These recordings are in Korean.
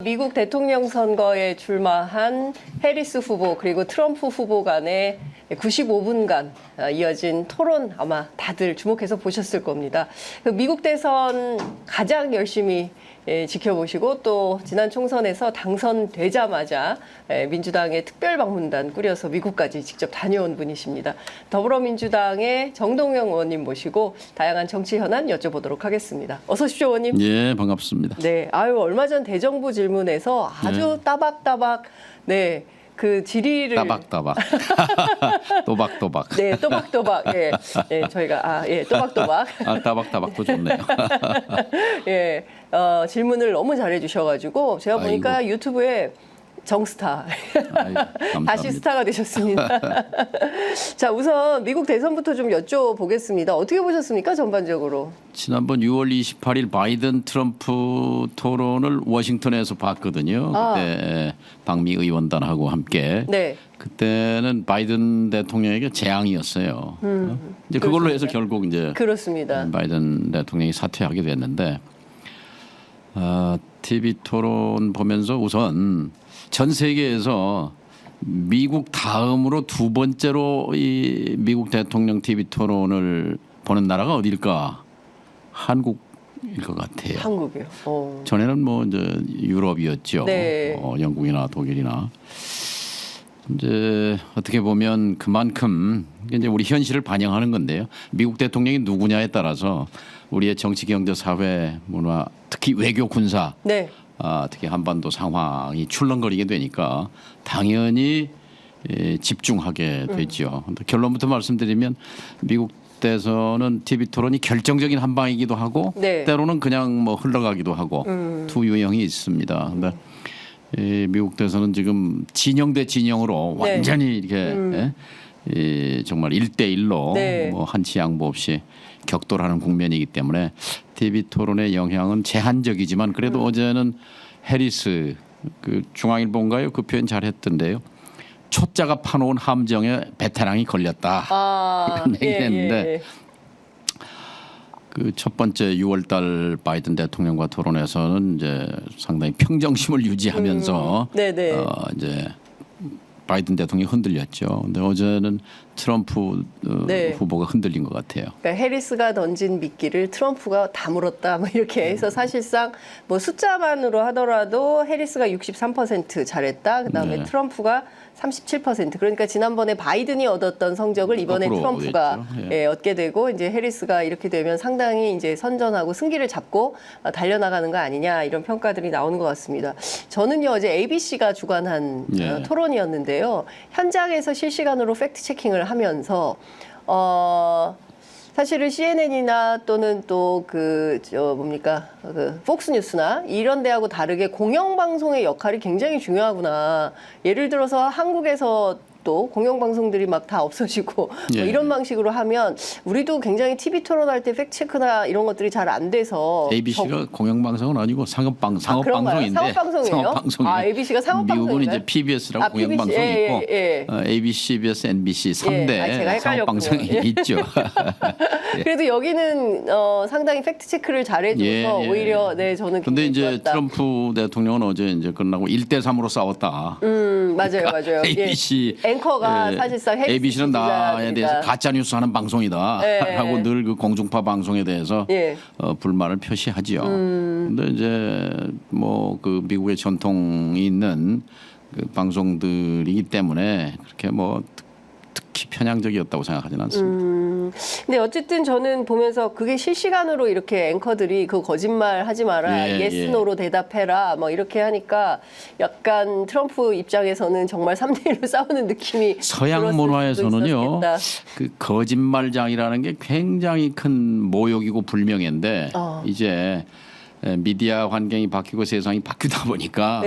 미국 대통령 선거에 출마한 해리스 후보 그리고 트럼프 후보 간의 95분간 이어진 토론 아마 다들 주목해서 보셨을 겁니다. 미국 대선 가장 열심히 지켜보시고 또 지난 총선에서 당선되자마자 민주당의 특별방문단 꾸려서 미국까지 직접 다녀온 분이십니다. 더불어민주당의 정동영 의원님 모시고 다양한 정치 현안 여쭤보도록 하겠습니다. 어서 오십시오, 의원님. 예, 반갑습니다. 네, 얼마 전 대정부 질문에서 아주 따박따박 그 질의를 따박따박 또박또박. 네, 또박또박. 예, 저희가 또박또박. 따박따박도 좋네요. 예, 질문을 너무 잘해주셔가지고 제가 보니까 아이고. 유튜브에 정스타 아이고, 다시 스타가 되셨습니다. 자, 우선 미국 대선부터 좀 여쭤보겠습니다. 어떻게 보셨습니까, 전반적으로? 지난번 6월 28일 바이든 트럼프 토론을 워싱턴에서 봤거든요. 그때 방미 의원단하고 함께. 네. 그때는 바이든 대통령에게 재앙이었어요. 이제 그걸로 해서 결국 이제 그렇습니다. 바이든 대통령이 사퇴하게 됐는데 TV 토론 보면서 우선 전 세계에서 미국 다음으로 두 번째로 이 미국 대통령 TV 토론을 보는 나라가 어딜까? 한국일 것 같아요. 한국이요. 전에는 뭐 이제 유럽이었죠. 네. 영국이나 독일이나. 이제 어떻게 보면 그만큼 이제 우리 현실을 반영하는 건데요. 미국 대통령이 누구냐에 따라서 우리의 정치, 경제, 사회, 문화, 특히 외교, 군사, 네. 특히 한반도 상황이 출렁거리게 되니까 당연히 집중하게 되죠. 결론부터 말씀드리면 미국 대선은 TV 토론이 결정적인 한 방이기도 하고 네. 때로는 그냥 뭐 흘러가기도 하고 두 유형이 있습니다. 근데 미국 대선은 지금 진영 대 진영으로 네. 완전히 이렇게 정말 1대1로 네. 뭐 한치 양보 없이 격돌하는 국면이기 때문에 TV 토론의 영향은 제한적이지만 그래도 어제는 해리스 그 중앙일보인가요? 그 표현 잘했던데요. 초짜가 파놓은 함정에 베테랑이 걸렸다. 이런 얘기를 했는데 그 첫 번째 6월달 바이든 대통령과 토론에서는 이제 상당히 평정심을 유지하면서 이제 바이든 대통령이 흔들렸죠. 근데 어제는 트럼프 후보가 흔들린 것 같아요. 그러니까 해리스가 던진 미끼를 트럼프가 다 물었다. 뭐 이렇게 해서 사실상 뭐 숫자만으로 하더라도 해리스가 63% 잘했다. 그다음에 트럼프가 37%. 그러니까 지난번에 바이든이 얻었던 성적을 이번에 트럼프가 얻게 되고 이제 해리스가 이렇게 되면 상당히 이제 선전하고 승기를 잡고 달려나가는 거 아니냐 이런 평가들이 나오는 것 같습니다. 저는요 어제 ABC가 주관한 토론이었는데요. 현장에서 실시간으로 팩트 체킹을 하면서 사실은 CNN이나 또는 또 그 폭스뉴스나 이런 데하고 다르게 공영방송의 역할이 굉장히 중요하구나. 예를 들어서 한국에서 또 공영방송들이 막 다 없어지고 뭐 이런 방식으로 하면 우리도 굉장히 TV 토론할 때 팩트체크나 이런 것들이 잘 안 돼서 ABC가 공영방송은 아니고 상업방송인데 상업방송이에요? ABC가 상업방송인가요? 미국은 이제 PBS라고 공영방송이 있고 ABC, CBS, NBC 3대 상업방송이 있죠. 그래도 여기는 상당히 팩트체크를 잘해줘서 오히려 저는 근데 이제 좋았다. 트럼프 대통령은 어제 이제 끝나고 1대3으로 싸웠다. 맞아요. ABC 앵커가 사실상 ABC는 나에 대해서 가짜 뉴스 하는 방송이다라고 늘 그 공중파 방송에 대해서 불만을 표시하지요. 근데 이제 뭐 그 미국의 전통이 있는 그 방송들이기 때문에 그렇게 뭐 특히 편향적이었다고 생각하지는 않습니다. 근데 어쨌든 저는 보면서 그게 실시간으로 이렇게 앵커들이 그 거짓말 하지 마라, yes, no로 대답해라, 뭐 이렇게 하니까 약간 트럼프 입장에서는 정말 3대1로 싸우는 느낌이 서양 문화에서는요, 그 거짓말장이라는 게 굉장히 큰 모욕이고 불명예인데 이제 미디어 환경이 바뀌고 세상이 바뀌다 보니까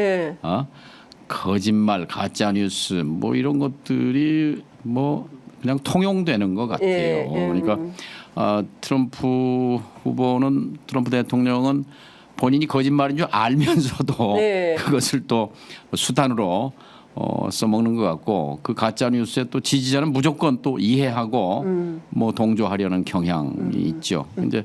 거짓말, 가짜 뉴스 뭐 이런 것들이 뭐 그냥 통용되는 것 같아요. 그러니까 트럼프 대통령은 본인이 거짓말인 줄 알면서도 그것을 또 수단으로 써먹는 것 같고 그 가짜 뉴스에 또 지지자는 무조건 또 이해하고 뭐 동조하려는 경향이 있죠. 이제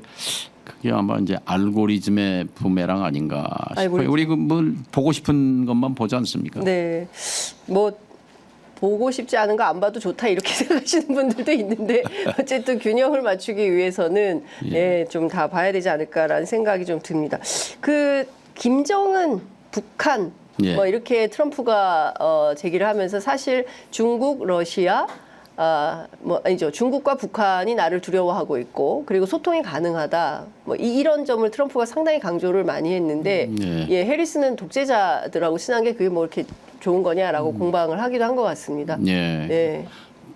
그게 아마 이제 알고리즘의 부메랑 아닌가 싶어요. 알고리즘. 우리 뭐 보고 싶은 것만 보지 않습니까? 네, 뭐 보고 싶지 않은 거 안 봐도 좋다 이렇게 생각하시는 분들도 있는데 어쨌든 균형을 맞추기 위해서는 좀 다 봐야 되지 않을까라는 생각이 좀 듭니다. 그 김정은, 북한 뭐 이렇게 트럼프가 제기를 하면서 사실 중국, 러시아 뭐 아니죠. 중국과 북한이 나를 두려워하고 있고 그리고 소통이 가능하다. 뭐 이런 점을 트럼프가 상당히 강조를 많이 했는데 해리스는 독재자들하고 친한 게 그게 뭐 이렇게 좋은 거냐라고 공방을 하기도 한 것 같습니다.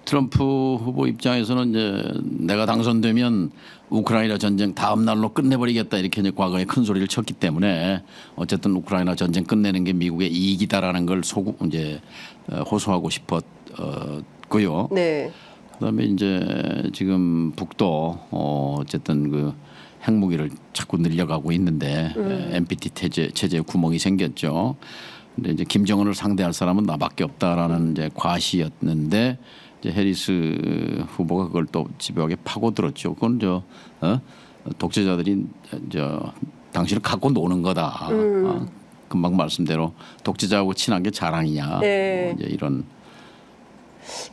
트럼프 후보 입장에서는 이제 내가 당선되면 우크라이나 전쟁 다음 날로 끝내버리겠다 이렇게 이제 과거에 큰 소리를 쳤기 때문에 어쨌든 우크라이나 전쟁 끝내는 게 미국의 이익이다라는 걸 이제 호소하고 싶었고요. 그다음에 이제 지금 북도 어쨌든 그 핵무기를 자꾸 늘려가고 있는데 NPT 체제에 구멍이 생겼죠. 근데 이제 김정은을 상대할 사람은 나밖에 없다라는 이제 과시였는데 이제 해리스 후보가 그걸 또 집요하게 파고들었죠. 그건 독재자들이 당신을 갖고 노는 거다. 금방 말씀대로 독재자하고 친한 게 자랑이냐. 이제 이런.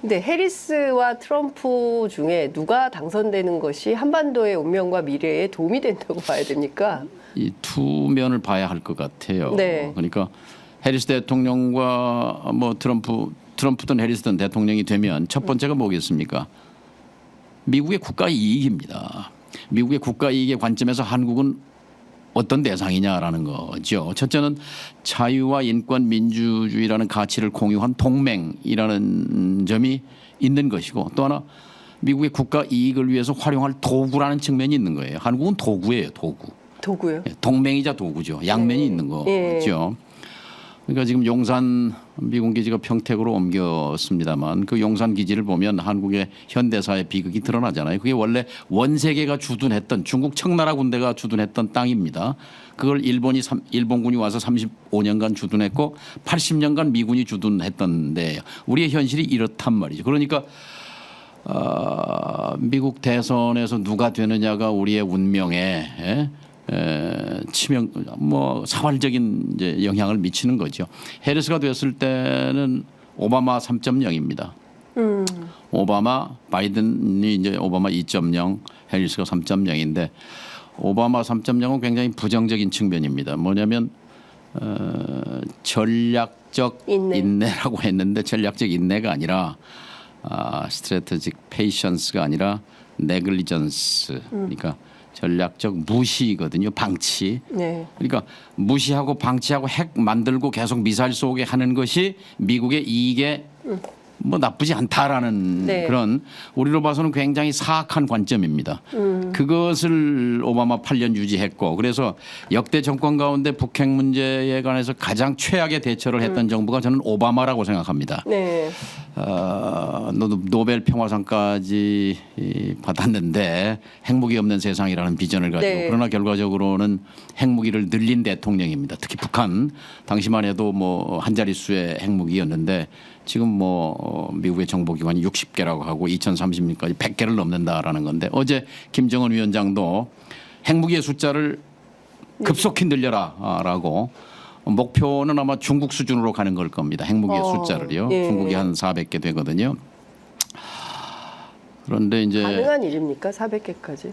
근데 해리스와 트럼프 중에 누가 당선되는 것이 한반도의 운명과 미래에 도움이 된다고 봐야 됩니까? 이 두 면을 봐야 할 것 같아요. 그러니까 해리스 대통령과 뭐 트럼프든 해리스든 대통령이 되면 첫 번째가 뭐겠습니까? 미국의 국가 이익입니다. 미국의 국가 이익의 관점에서 한국은 어떤 대상이냐라는 거죠. 첫째는 자유와 인권, 민주주의라는 가치를 공유한 동맹이라는 점이 있는 것이고 또 하나 미국의 국가 이익을 위해서 활용할 도구라는 측면이 있는 거예요. 한국은 도구예요, 도구. 도구요? 동맹이자 도구죠. 양면이 있는 거죠. 그러니까 지금 용산 미군 기지가 평택으로 옮겼습니다만 그 용산 기지를 보면 한국의 현대사의 비극이 드러나잖아요. 그게 원래 원세계가 주둔했던 중국 청나라 군대가 주둔했던 땅입니다. 그걸 일본군이 와서 35년간 주둔했고 80년간 미군이 주둔했던데 우리의 현실이 이렇단 말이죠. 그러니까 미국 대선에서 누가 되느냐가 우리의 운명에 치명 뭐 사활적인 이제 영향을 미치는 거죠. 해리스가 됐을 때는 오바마 3.0입니다. 바이든이 이제 오바마 2.0, 해리스가 3.0인데 오바마 3.0은 굉장히 부정적인 측면입니다. 뭐냐면 전략적 인내라고 했는데 전략적 인내가 아니라 스트래테직 페이션스가 아니라 네글리전스 그러니까 전략적 무시거든요. 방치. 그러니까 무시하고 방치하고 핵 만들고 계속 미사일 쏘게 하는 것이 미국의 이익에 뭐 나쁘지 않다라는 그런 우리로 봐서는 굉장히 사악한 관점입니다. 그것을 오바마 8년 유지했고 그래서 역대 정권 가운데 북핵 문제에 관해서 가장 최악의 대처를 했던 정부가 저는 오바마라고 생각합니다. 노벨 평화상까지 받았는데 핵무기 없는 세상이라는 비전을 가지고 그러나 결과적으로는 핵무기를 늘린 대통령입니다. 특히 북한 당시만 해도 뭐 한 자릿수의 핵무기였는데 지금 뭐 미국의 정보기관이 60개라고 하고 2030년까지 100개를 넘는다라는 건데 어제 김정은 위원장도 핵무기의 숫자를 급속히 늘려라라고 목표는 아마 중국 수준으로 가는 걸 겁니다. 핵무기의 숫자를요. 중국이 한 400개 되거든요. 그런데 이제 가능한 일입니까? 400개까지?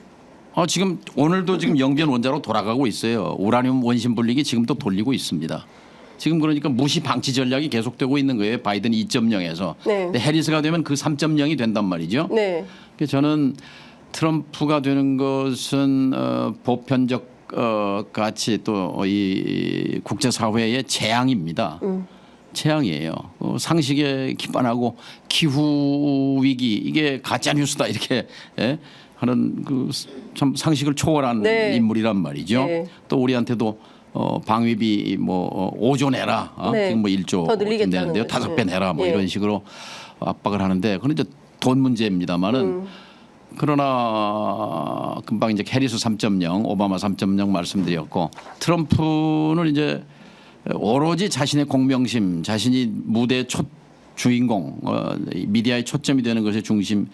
지금 오늘도 지금 영변 원자로 돌아가고 있어요. 우라늄 원심 분리기 지금도 돌리고 있습니다. 지금 그러니까 무시 방치 전략이 계속되고 있는 거예요. 바이든 2.0에서. 근데 해리스가 되면 그 3.0이 된단 말이죠. 그래서 저는 트럼프가 되는 것은 보편적 가치 또 이 국제사회의 재앙입니다. 재앙이에요. 상식에 기반하고 기후 위기 이게 가짜 뉴스다 이렇게 하는 그 참 상식을 초월한 인물이란 말이죠. 또 우리한테도 방위비 뭐 5조 내라. 지금 뭐 1조 더 늘리겠다는데요. 5배 내라 뭐 이런 식으로 압박을 하는데 그건 이제 돈 문제입니다만은 그러나 금방 이제 해리스 3.0, 오바마 3.0 말씀드렸고 트럼프는 이제 오로지 자신의 공명심, 자신이 무대의 주인공, 미디어의 초점이 되는 것에 중심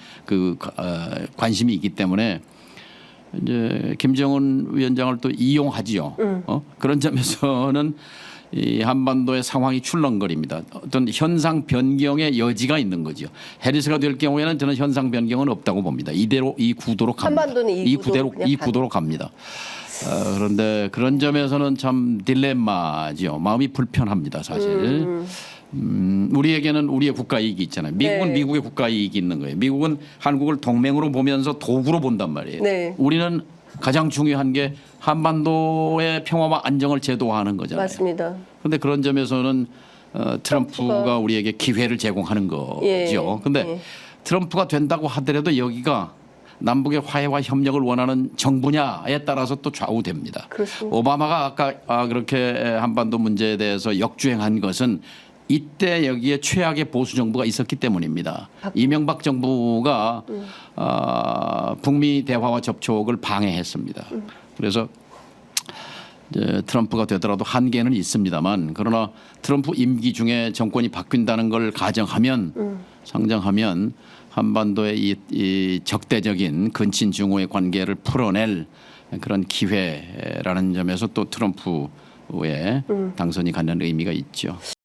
관심이 있기 때문에 이제 김정은 위원장을 또 이용하지요. 그런 점에서는 이 한반도의 상황이 출렁거립니다. 어떤 현상 변경의 여지가 있는 거죠. 해리스가 될 경우에는 저는 현상 변경은 없다고 봅니다. 이대로 이 구도로 갑니다. 한반도는 이 구도로 갑니다. 그런데 그런 점에서는 참 딜레마죠. 마음이 불편합니다, 사실. 우리에게는 우리의 국가 이익이 있잖아요. 미국은 네. 미국의 국가 이익이 있는 거예요. 미국은 한국을 동맹으로 보면서 도구로 본단 말이에요. 네. 우리는 가장 중요한 게 한반도의 평화와 안정을 제도화하는 거잖아요. 맞습니다. 그런데 그런 점에서는 트럼프가 우리에게 기회를 제공하는 거죠. 그런데 트럼프가 된다고 하더라도 여기가 남북의 화해와 협력을 원하는 정부냐에 따라서 또 좌우됩니다. 그렇습니다. 오바마가 아까 그렇게 한반도 문제에 대해서 역주행한 것은 이때 여기에 최악의 보수 정부가 있었기 때문입니다. 이명박 정부가 북미 대화와 접촉을 방해했습니다. 그래서 이제 트럼프가 되더라도 한계는 있습니다만, 그러나 트럼프 임기 중에 정권이 바뀐다는 걸 상정하면 한반도의 이 적대적인 근친 중호의 관계를 풀어낼 그런 기회라는 점에서 또 트럼프의 당선이 갖는 의미가 있죠.